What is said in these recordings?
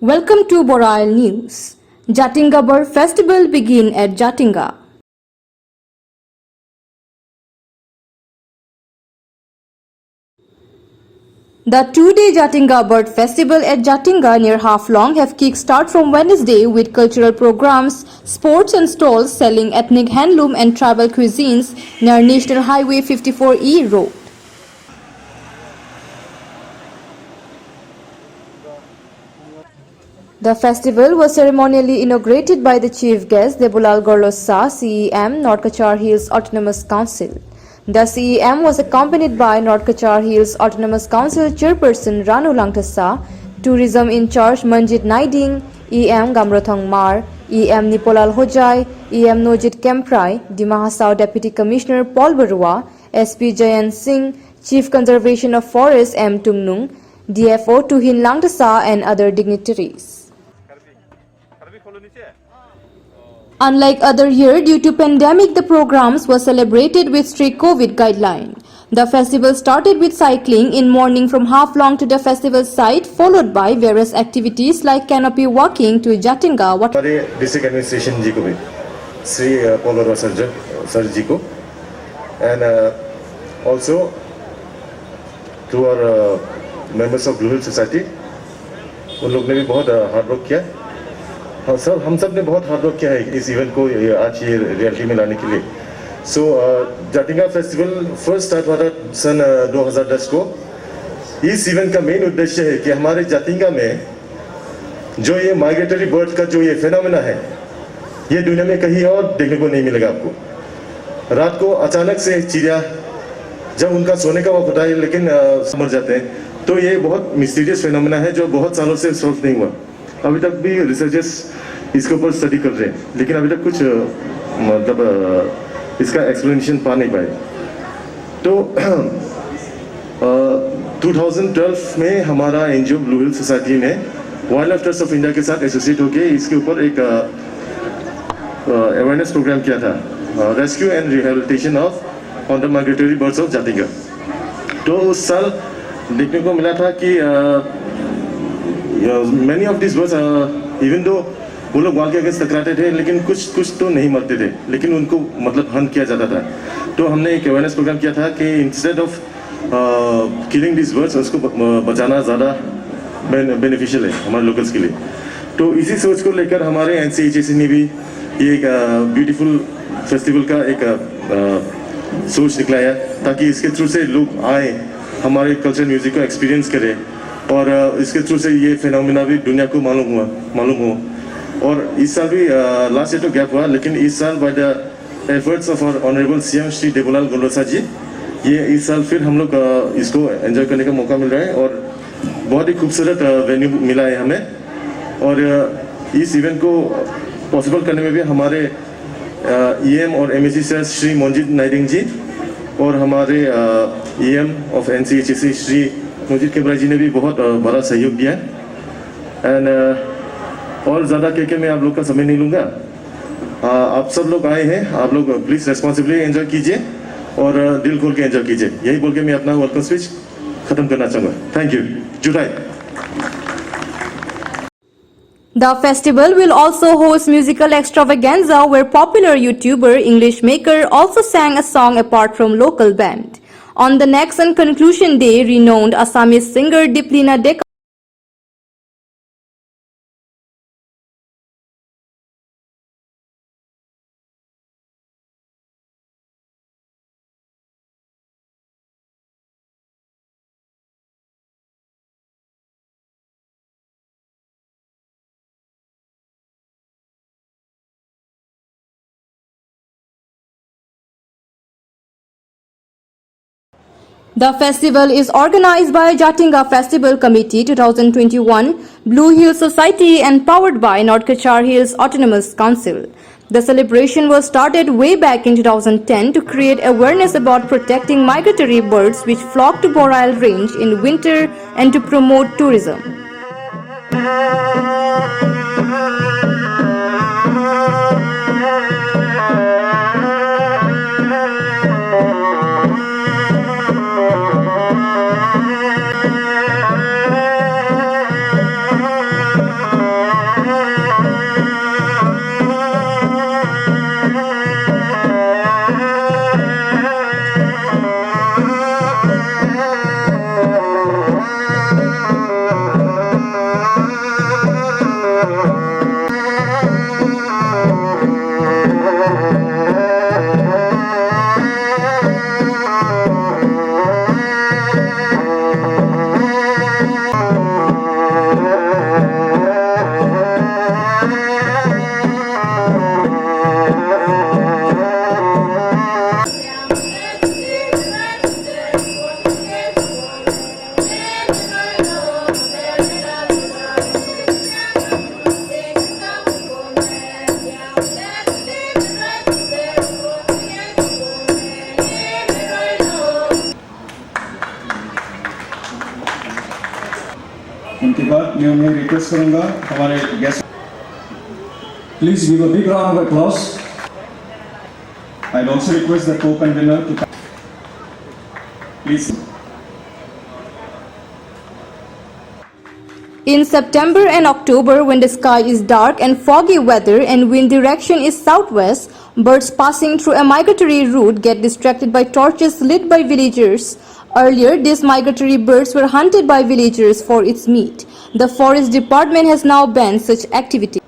Welcome to Borail News. Jatinga Bird Festival begin at Jatinga. The two-day Jatinga Bird Festival at Jatinga near Haflong have kick-start from Wednesday with cultural programs, sports and stalls selling ethnic handloom and tribal cuisines near National Highway 54E road. The festival was ceremonially inaugurated by the chief guest Debulal Gorlosa, CEM, North Kachar Hills Autonomous Council. The CEM was accompanied by North Kachar Hills Autonomous Council Chairperson Ranu Langtasa, Tourism in Charge Manjit Naiding, EM Gamrothong Mar, EM Nipolal Hojai, EM Nojit Kemprai, Dima Hasao Deputy Commissioner Paul Barua, SP Jayan Singh, Chief Conservation of Forests M. Tungnung, DFO Tuhin Langtasa and other dignitaries. Unlike other year, due to pandemic, the programs were celebrated with strict COVID guideline. The festival started with cycling in morning from Haflong to the festival site, followed by various activities like canopy walking to Jatinga. हमारे district administration ji को भी Shri Paul Barua sir ji को and also to our members of Blue Hill Society उन लोग ने भी बहुत hard work किया। हम सब ने बहुत हार्ड वर्क किया है इस इवेंट को आज ये रियलिटी में लाने के लिए। सो जाटिंगा फेस्टिवल फर्स्ट स्टार्ट हुआ था सन 2010 को। इस इवेंट का मेन उद्देश्य है कि हमारे जाटिंगा में जो ये माइग्रेटरी बर्ड का जो ये फेनोमेना है ये दुनिया में कहीं और देखने को नहीं मिलेगा आपको। रात को अचानक से चिड़िया जब उनका सोने का वक्त होता है लेकिन मर जाते हैं, तो ये बहुत मिस्टीरियस फेनोमेना है जो बहुत सालों से सॉल्व नहीं हुआ। अभी तक भी रिसर्चर्स इसके ऊपर स्टडी कर रहे हैं, लेकिन अभी तक कुछ मतलब इसका एक्सप्लेनेशन पा नहीं पाए। तो 2012 में हमारा एनजीओ ब्लू हिल सोसाइटी ने wild life trust of India के साथ एसोसिएट होकर इसके ऊपर एक अवेयरनेस प्रोग्राम किया था, rescue and rehabilitation of on the migratory birds of Jatinga. तो उस साल देखने को मिला था कि many of these birds even though वो लोग वाल के अगेंस्ट टकराते थे लेकिन कुछ तो नहीं मरते थे, लेकिन उनको मतलब हंट किया जाता था। तो हमने एक अवेयरनेस प्रोग्राम किया था कि instead of killing this birds उसको बचाना ज़्यादा बेनिफिशियल है हमारे लोकल्स के लिए। तो इसी सोच को लेकर हमारे NCHAC ने भी ये एक ब्यूटीफुल फेस्टिवल का एक सोच निकलाया ताकि इसके थ्रू से लोग आए, हमारे कल्चर म्यूजिक को एक्सपीरियंस करें और इसके थ्रू से ये फिनोमिना भी दुनिया को मालूम हो। और इस साल भी लास्ट ईयर तो गैप हुआ, लेकिन इस साल by the efforts of our honourable CM Shri Debolal Gorlosa ji ये इस साल फिर हम लोग इसको एंजॉय करने का मौका मिल रहा है और बहुत ही खूबसूरत वेन्यू मिला है हमें। और इस इवेंट को पॉसिबल करने में भी हमारे EM और MEC सर श्री मंजित नाइडिंग जी और हमारे EM ऑफ NCHAC श्री नोजित केम्प्राई जी ने भी बहुत बड़ा सहयोग दिया है। एंड और ज़्यादा कह मैं आप लोग का समय नहीं लूँगा। आप सब लोग आए हैं, आप लोग प्लीज़ रेस्पॉन्सिबली एंजॉय कीजिए और दिल खोल के एंजॉय कीजिए। यही बोल के मैं अपना वेलकम स्पीच ख़त्म करना चाहूँगा। Thank you. जुटाई। The festival will also host musical extravaganza where popular YouTuber English Maker also sang a song apart from local band. On the next and conclusion day, renowned Assamese singer Diplina Deka The festival is organized by Jatinga Festival Committee 2021, Blue Hill Society and powered by North Kachar Hills Autonomous Council. The celebration was started way back in 2010 to create awareness about protecting migratory birds which flock to Borail Range in winter and to promote tourism. उनके बाद मैं request करूंगा हमारे guest, please give a big round of applause. I will also request the co-convener to please. In September and October, when the sky is dark and foggy weather and wind direction is southwest, birds passing through a migratory route get distracted by torches lit by villagers. Earlier, these migratory birds were hunted by villagers for its meat. The Forest Department has now banned such activity.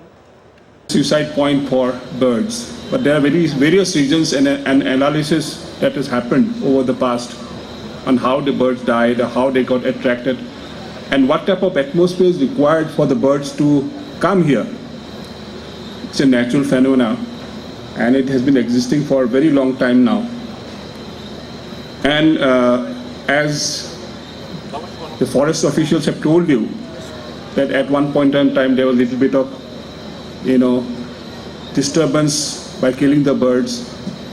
Suicide point for birds, but there are various reasons and an analysis that has happened over the past on how the birds died, how they got attracted, and what type of atmosphere is required for the birds to come here. It's a natural phenomenon, and it has been existing for a very long time now. And as the forest officials have told you, that at one point in time there was a little bit of, disturbance by killing the birds.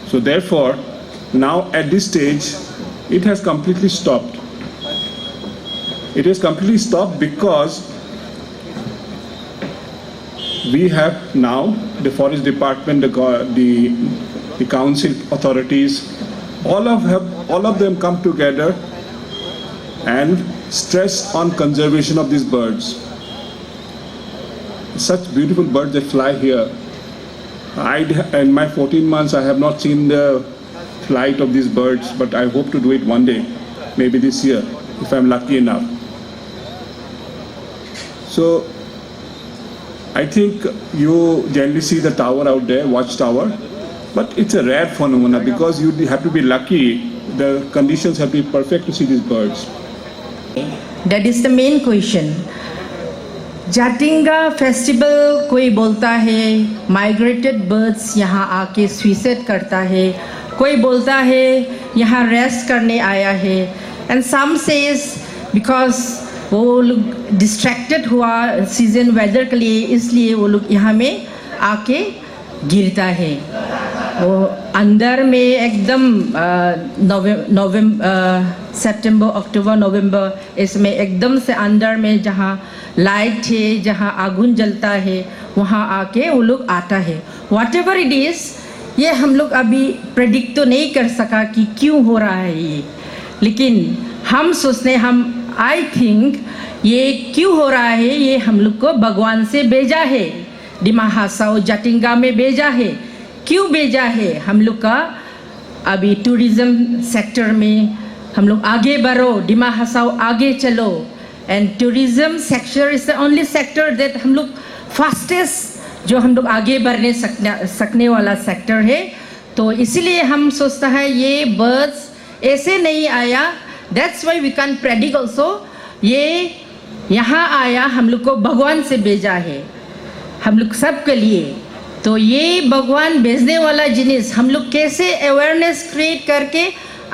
So therefore, now at this stage, it has completely stopped. It has completely stopped because we have now the Forest Department, the council authorities, all of them come together and stress on conservation of these birds. Such beautiful birds that fly here. In my 14 months, I have not seen the flight of these birds, but I hope to do it one day, maybe this year, if I'm lucky enough. So, I think you generally see the tower out there, watchtower, but it's a rare phenomenon because you have to be lucky. The conditions have to be perfect to see these birds. That is the main question. Jatinga festival कोई बोलता है migrated birds यहाँ आके suicide करता है, कोई बोलता है यहाँ रेस्ट करने आया है, एंड सम सेज बिकॉज वो लोग डिस्ट्रैक्टेड हुआ सीजन वेदर के लिए, इसलिए वो लोग यहाँ में आके गिरता है। वो अंदर में एकदम सितंबर अक्टूबर नवंबर इसमें एकदम से अंदर में जहाँ लाइट है, जहाँ आगुन जलता है, वहाँ आके वो लोग आता है। व्हाट एवर इट इज़, ये हम लोग अभी प्रेडिक्ट तो नहीं कर सका कि क्यों हो रहा है ये, लेकिन हम सोचते आई थिंक ये क्यों हो रहा है, ये हम लोग को भगवान से भेजा है, डिमा हासाओ जाटिंगा में भेजा है। क्यों भेजा है? हम लोग का अभी टूरिज़्म सेक्टर में हम लोग आगे बढ़ो, डिमा हासाओ आगे चलो, and tourism sector is the only sector that हम लोग फास्टेस्ट जो हम लोग आगे बढ़ने सकने वाला सेक्टर है। तो इसीलिए हम सोचता है ये बर्ड्स ऐसे नहीं आया, that's why we can predict also, ये यहाँ आया, हम लोग को भगवान से भेजा है हम लोग सब के लिए। तो ये भगवान भेजने वाला जिनिस हम लोग कैसे अवेयरनेस क्रिएट करके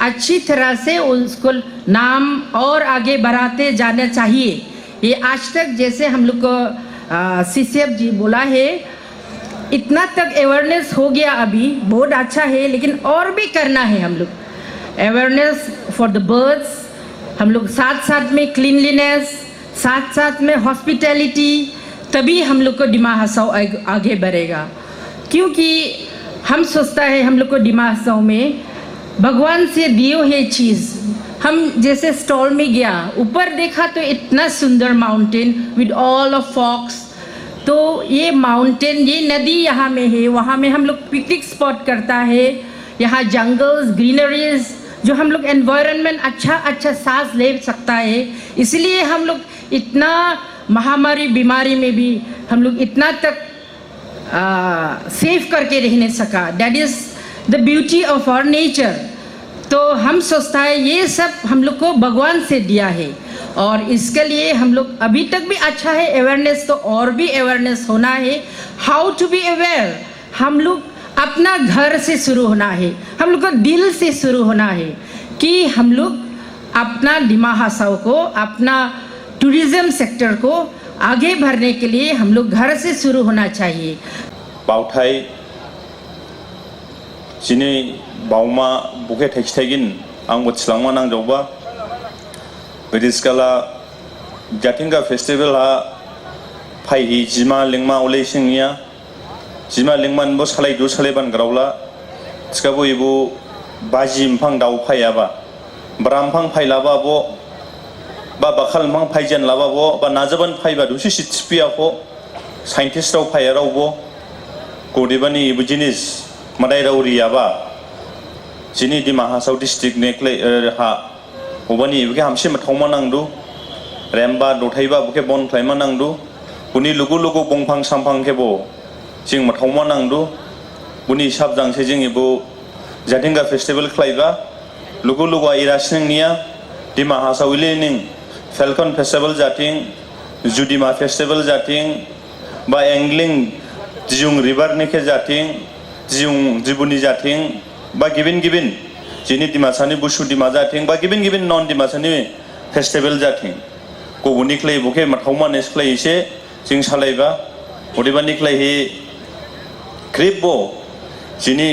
अच्छी तरह से उसको नाम और आगे बढ़ाते जाना चाहिए। ये आज तक जैसे हम लोग को सीसीएफ जी बोला है, इतना तक अवेयरनेस हो गया, अभी बहुत अच्छा है, लेकिन और भी करना है हम लोग। अवेयरनेस फॉर द बर्ड्स, हम लोग साथ साथ में क्लीनलीनेस, साथ साथ में हॉस्पिटैलिटी, तभी हम लोग को डिमा हासाओ आगे बढ़ेगा। क्योंकि हम सोचता है हम लोग को डिमा हासाओ में भगवान से दिए हुए चीज़, हम जैसे स्टॉल में गया, ऊपर देखा तो इतना सुंदर mountain with all of fox, तो ये माउंटेन, ये नदी यहाँ में है, वहाँ में हम लोग पिकनिक स्पॉट करता है, यहाँ जंगल्स, ग्रीनरीज, जो हम लोग एनवायरनमेंट अच्छा सांस ले सकता है। इसलिए हम लोग इतना महामारी बीमारी में भी हम लोग इतना तक सेफ करके रहने सका। That is the beauty of our nature. तो हम सोचता है ये सब हम लोग को भगवान से दिया है, और इसके लिए हम लोग अभी तक भी अच्छा है अवेयरनेस, तो और भी अवेयरनेस होना है। हाउ टू बी अवेयर, हम लोग अपना घर से शुरू होना है, हम लोग को दिल से शुरू होना है कि हम लोग अपना डिमा हासाओ को, अपना टूरिज़्म सेक्टर को आगे बढ़ने के लिए हम लोग घर से शुरू होना चाहिए। बाउथाय जिनै बाउमा बुके थाइखिथाइगिन आं बोथिलांमा नांजावबा बिदिसकाला जाथिंगा फेस्टिवल हा फाइ जिमा लेंमा ओले सिंनिया जिमा लेंमान बो सालाय दु सालाय बान ग्रावला सिकाबो इबो बाजि मफां दाउ फायाबा ब्रामफां फाइलाबा बो बा बाखाल मफां फाइजेन लाबा बो बा नाजाबान फाइबा दुसि सिटपिया को साइंटिस्ट राव फाया राव बो गोदेबानि इबो जिनिस मादाय राव रियाबा जिनि दिमा हासाव डिस्ट्रिक्ट नेक्ले हा ओबानि इबके हामसे मथावमा नांदु रेमबा दथाइबा बके बन फ्लाइमा नांदु बुनि लुगु लुगु बंफां सामफां केबो जिं मथावमा नांदु बुनि हिसाब जांसे जिं इबो जाथिंगा फेस्टिवल खालायबा लुगु लुगु इरासिंनिया दिमा हासाव इलेनिं फेल्कन फेस्टिवल जाथिं जुदिमा फेस्टिवल जाथिं बा एंग्लिंग जिउं रिवर निके जाथिं जिउं जिबुनि जाथिं बा गिबिन गिबिन जिनि दिमासानि बुसु दिमा जाथिं बा गिबिन गिबिन नन दिमासानि फेस्टिवल जाथिं गुबुननि क्लै बुके मथावमा नेसक्लै एसे जिं सालायबा अदेबानि क्लै हे क्रिबो जिनि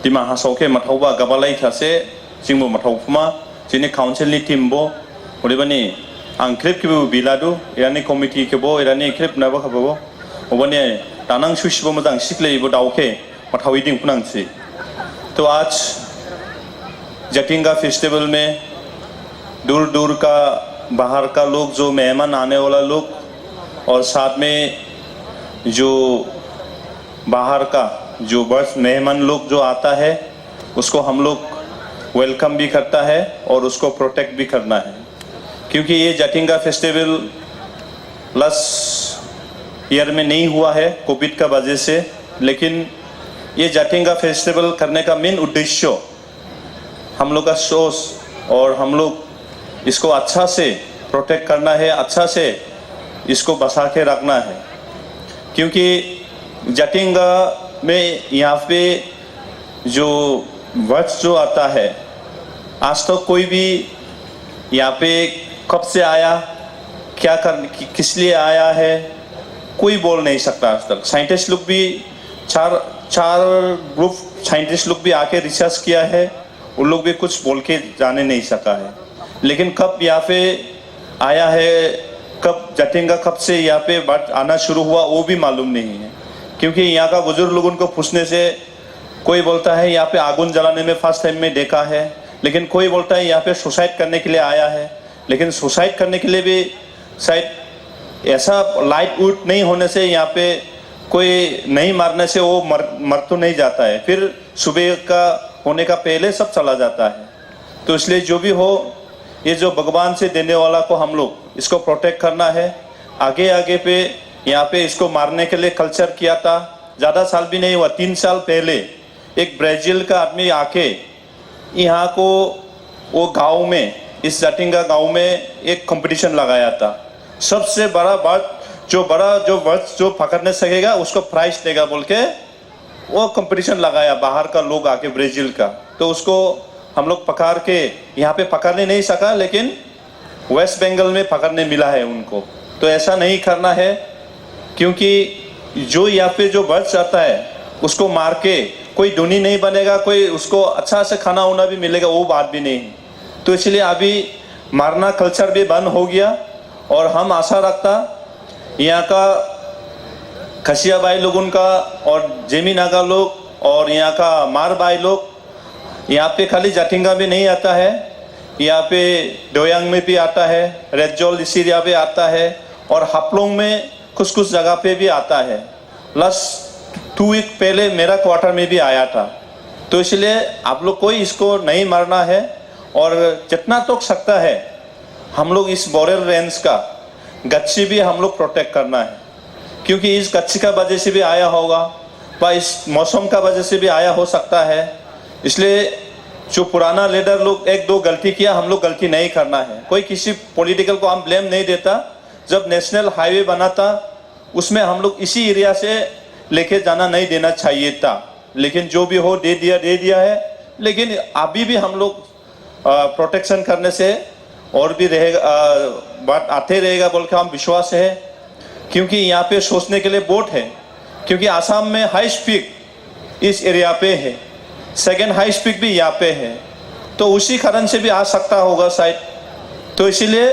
दिमा हासावके मथावबा गाबालाय थासे जिंबो मथावफुमा जिनि काउन्सिलनि टीमबो अदेबानि आं crib केबो बिलादु Irani committee केबो Irani crib नाबो खाबो अबानि दानां सुइसबो मोजां सिक्लैबो दावके मथावि दिंफुनांसि तो आज जाथिंगा फेस्टिवल में दूर दूर का बाहर का लोग जो मेहमान आने वाला लोग और साथ में जो बाहर का जो बस मेहमान लोग जो आता है उसको हम लोग वेलकम भी करता है और उसको प्रोटेक्ट भी करना है क्योंकि ये जाथिंगा फेस्टिवल लास्ट ईयर में नहीं हुआ है कोविड का वजह से लेकिन ये जाथिंगा फेस्टिवल करने का मेन उद्देश्य हम लोग का सोच और हम लोग इसको अच्छा से प्रोटेक्ट करना है अच्छा से इसको बचा के रखना है क्योंकि जाथिंगा में यहाँ पे जो वर्ड्स जो आता है आज तक कोई भी यहाँ पे कब से आया क्या किस लिए आया है कोई बोल नहीं सकता आज तक साइंटिस्ट लोग भी चार ग्रुप साइंटिस्ट लोग भी आके रिसर्च किया है उन लोग भी कुछ बोल के जाने नहीं सका है लेकिन कब यहाँ पे आया है कब जाथिंगा कब से यहाँ पे बात आना शुरू हुआ वो भी मालूम नहीं है क्योंकि यहाँ का बुजुर्ग लोगों को पूछने से कोई बोलता है यहाँ पे आगुन जलाने में फर्स्ट टाइम में देखा है लेकिन कोई बोलता है यहाँ पे सुसाइड करने के लिए आया है लेकिन सुसाइड करने के लिए भी शायद ऐसा लाइट वुड नहीं होने से यहाँ पे कोई नहीं मारने से वो मर तो नहीं जाता है फिर सुबह का होने का पहले सब चला जाता है तो इसलिए जो भी हो ये जो भगवान से देने वाला को हम लोग इसको प्रोटेक्ट करना है आगे आगे पे यहाँ पे इसको मारने के लिए कल्चर किया था ज़्यादा साल भी नहीं हुआ 3 साल पहले एक ब्राज़ील का आदमी आके यहाँ को वो गांव में इस जाथिंगा गांव में एक कंपटीशन लगाया था सबसे बड़ा बात जो वर्ड जो पकड़ने सकेगा उसको प्राइज देगा बोल के वो कंपटीशन लगाया बाहर का लोग आके ब्राज़ील का तो उसको हम लोग पकड़ के यहाँ पे पकड़ने नहीं सका लेकिन वेस्ट बंगाल में पकड़ने मिला है उनको तो ऐसा नहीं करना है क्योंकि जो यहाँ पे जो बर्ड्स आता है उसको मार के कोई धुनी नहीं बनेगा कोई उसको अच्छा से खाना वाना भी मिलेगा वो बात भी नहीं तो इसलिए अभी मारना कल्चर भी बंद हो गया और हम आशा रखता यहाँ का खसिया भाई लोगों का और जेमी नागा लोग और यहाँ का मार भाई लोग यहाँ पे खाली जाथिंगा में नहीं आता है यहाँ पे डोयांग में भी आता है रेडजोल इस एरिया पे आता है और हापलोंग में कुछ जगह पे भी आता है लास्ट 2 वीक पहले मेरा क्वार्टर में भी आया था तो इसलिए आप लोग कोई इसको नहीं मारना है और जितना तो सकता है हम लोग इस बोरेल रेंज का गच्छी भी हम लोग प्रोटेक्ट करना है क्योंकि इस गच्छी का वजह से भी आया होगा व इस मौसम का वजह से भी आया हो सकता है इसलिए जो पुराना लीडर लोग 1-2 गलती किया हम लोग गलती नहीं करना है कोई किसी पॉलिटिकल को हम ब्लेम नहीं देता जब नेशनल हाईवे बना था उसमें हम लोग इसी एरिया से लेके जाना नहीं देना चाहिए था लेकिन जो भी हो दे दिया है लेकिन अभी भी हम लोग प्रोटेक्शन करने से और भी रहेगा बात आते रहेगा बोल के हम विश्वास है क्योंकि यहाँ पे सोचने के लिए बोट है क्योंकि आसाम में हाई स्पीक इस एरिया पे है सेकेंड हाई स्पीक भी यहाँ पे है तो उसी कारण से भी आ सकता होगा शायद तो इसीलिए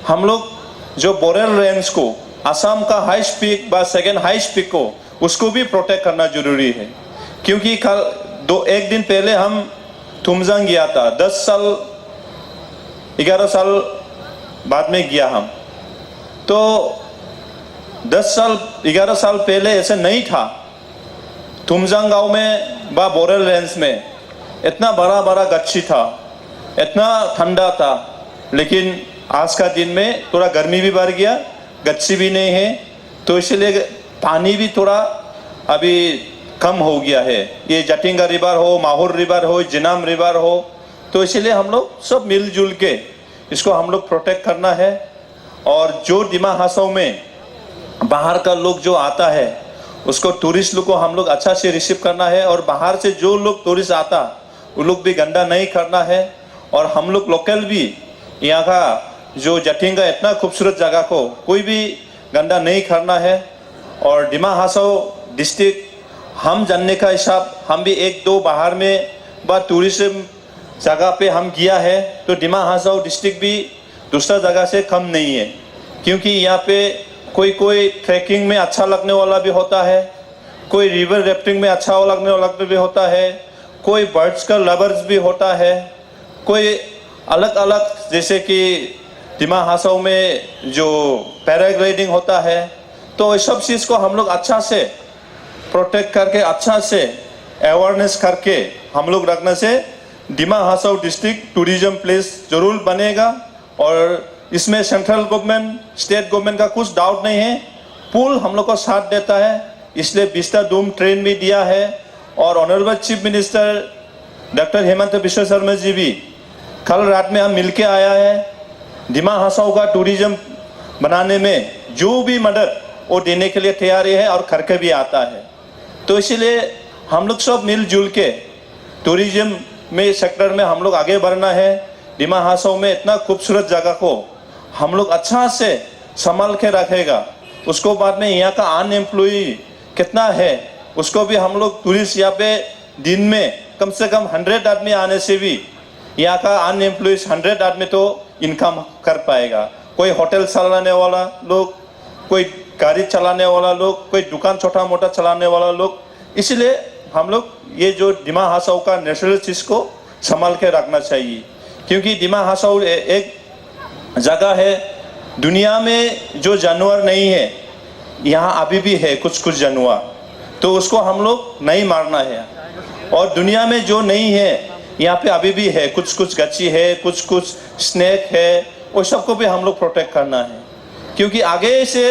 हम लोग जो बोरेल रेंज को, असम का हाईएस्ट पीक व सेकेंड हाईएस्ट पीक को, उसको भी प्रोटेक्ट करना जरूरी है। क्योंकि कल एक दिन पहले हम तुमजांग गया था, 11 साल बाद में गया हम। तो 11 साल पहले ऐसे नहीं था। तुमजांग गांव में व बोरेल रेंज में इतना बड़ा बड़ा गच्छी था, इतना ठंडा था, लेकिन आज का दिन में थोड़ा गर्मी भी बढ़ गया, गच्छी भी नहीं है, तो इसलिए पानी भी थोड़ा अभी कम हो गया है। ये जटिंगा रिवर हो, माहुर रिवर हो, जिनाम रिवर हो, तो इसलिए हम लोग सब मिलजुल के इसको हम लोग प्रोटेक्ट करना है। और जो दिमा हासाओ में बाहर का लोग जो आता है उसको, टूरिस्ट लोग को हम लोग अच्छा से रिसीव करना है। और बाहर से जो लोग टूरिस्ट आता वो लोग भी गंदा नहीं करना है। और हम लोग लोकल भी यहाँ का जो जटिंगा इतना खूबसूरत जगह को कोई भी गंदा नहीं करना है। और दिमा हासाओ डिस्ट्रिक्ट हम जानने का हिसाब, हम भी एक दो बाहर में व टूरिज्म जगह पे हम गया है, तो दिमा हासाओ डिस्ट्रिक्ट भी दूसरा जगह से कम नहीं है। क्योंकि यहाँ पे कोई ट्रैकिंग में अच्छा लगने वाला भी होता है, कोई रिवर राफ्टिंग में अच्छा लगने वाला भी होता है, कोई बर्ड्स का लवर्स भी होता है, कोई अलग अलग, जैसे कि दिमा हासाओ में जो पैराग्लाइडिंग होता है। तो इस सब चीज़ को हम लोग अच्छा से प्रोटेक्ट करके, अच्छा से अवेयरनेस करके हम लोग रखने से दिमा हासाओ डिस्ट्रिक्ट टूरिज्म प्लेस जरूर बनेगा। और इसमें सेंट्रल गवर्नमेंट, स्टेट गवर्नमेंट का कुछ डाउट नहीं है, पुल हम लोग को साथ देता है, इसलिए विस्टा डूम ट्रेन भी दिया है। और honourable chief minister doctor Himanta Biswa Sarma ji भी कल रात में हम मिलके आया है। दिमा हासाओ का टूरिज्म बनाने में जो भी मदद वो देने के लिए तैयार है और करके भी आता है। तो इसीलिए हम लोग सब मिलजुल के टूरिज्म में सेक्टर में हम लोग आगे बढ़ना है। दिमा हासाओ में इतना खूबसूरत जगह को हम लोग अच्छा से संभाल के रखेगा। उसको बाद में यहाँ का अनएम्प्लॉय कितना है उसको भी हम लोग टूरिस्ट यहाँ पे दिन में कम से कम 100 आदमी आने से भी यहाँ का अनएम्प्लॉय 100 आदमी तो इनकम कर पाएगा। कोई होटल चलाने वाला लोग, कोई गाड़ी चलाने वाला लोग, कोई दुकान छोटा मोटा चलाने वाला लोग। इसलिए हम लोग ये जो दिमा हासाओ का नेचुरल चीज़ को संभाल के रखना चाहिए। क्योंकि दिमा हासाओ एक जगह है, दुनिया में जो जानवर नहीं है यहाँ अभी भी है कुछ कुछ जानवर, तो उसको हम लोग नहीं मारना है। और दुनिया में जो नहीं है यहाँ पे अभी भी है, कुछ कुछ गच्छी है, कुछ कुछ स्नेक है, वो सबको भी हम लोग प्रोटेक्ट करना है। क्योंकि आगे से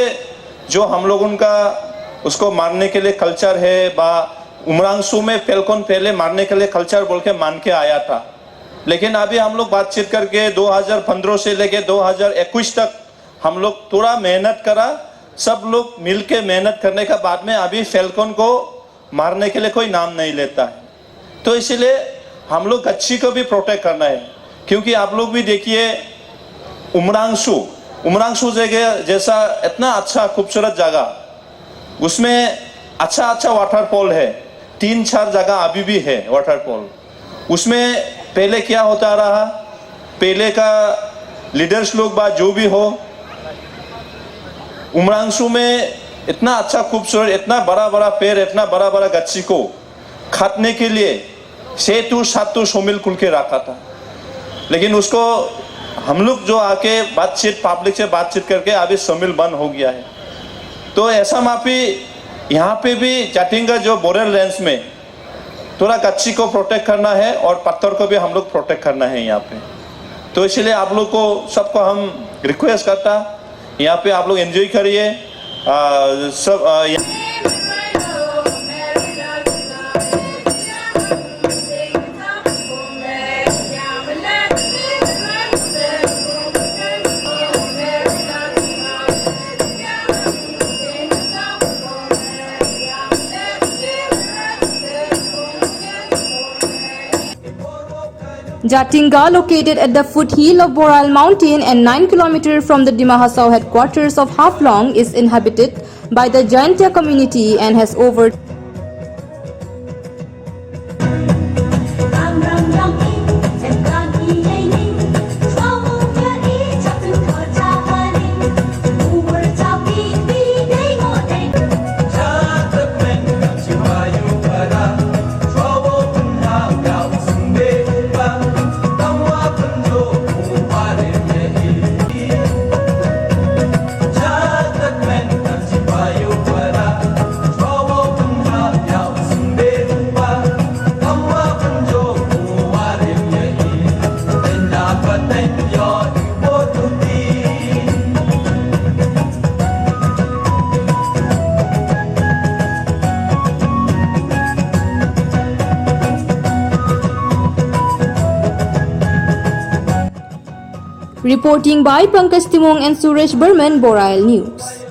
जो हम लोग उनका उसको मारने के लिए कल्चर है, उमरांगसू में फेल्कन पहले मारने के लिए कल्चर बोल के मान के आया था, लेकिन अभी हम लोग बातचीत करके 2015 से लेके 2021 तक हम लोग थोड़ा मेहनत करा, सब लोग मिल के मेहनत करने के बाद में अभी फेल्कन को मारने के लिए कोई नाम नहीं लेता है। तो इसीलिए हम लोग गच्छी को भी प्रोटेक्ट करना है। क्योंकि आप लोग भी देखिए उमरांगसू जगह जैसा इतना अच्छा खूबसूरत जगह, उसमें अच्छा वाटरफॉल है, 3-4 जगह अभी भी है वाटरफॉल। उसमें पहले क्या होता रहा, पहले का लीडर्स लोग बात जो भी हो, उमरांगसू में इतना अच्छा खूबसूरत, इतना बड़ा बड़ा पेड़, इतना बड़ा बड़ा गच्छी को काटने के लिए 6-7 शोमिल खुल के रखा था। लेकिन उसको हम लोग जो आके बातचीत, पब्लिक से बातचीत करके अभी शोमिल बंद हो गया है। तो ऐसा माफी यहाँ पे भी जटिंगा जो बोरेल रेंज में थोड़ा गच्छी को प्रोटेक्ट करना है और पत्थर को भी हम लोग प्रोटेक्ट करना है यहाँ पे। तो इसलिए आप लोग को सबको हम रिक्वेस्ट करता, यहाँ पे आप लोग एंजॉय करिए सब। Jatinga, located at the foothill of Boral Mountain and 9 km from the Dima Hasaw headquarters of Haflong, is inhabited by the Jaintia community and has over Reporting by Pankaj Timong and Suresh Burman, Borail News.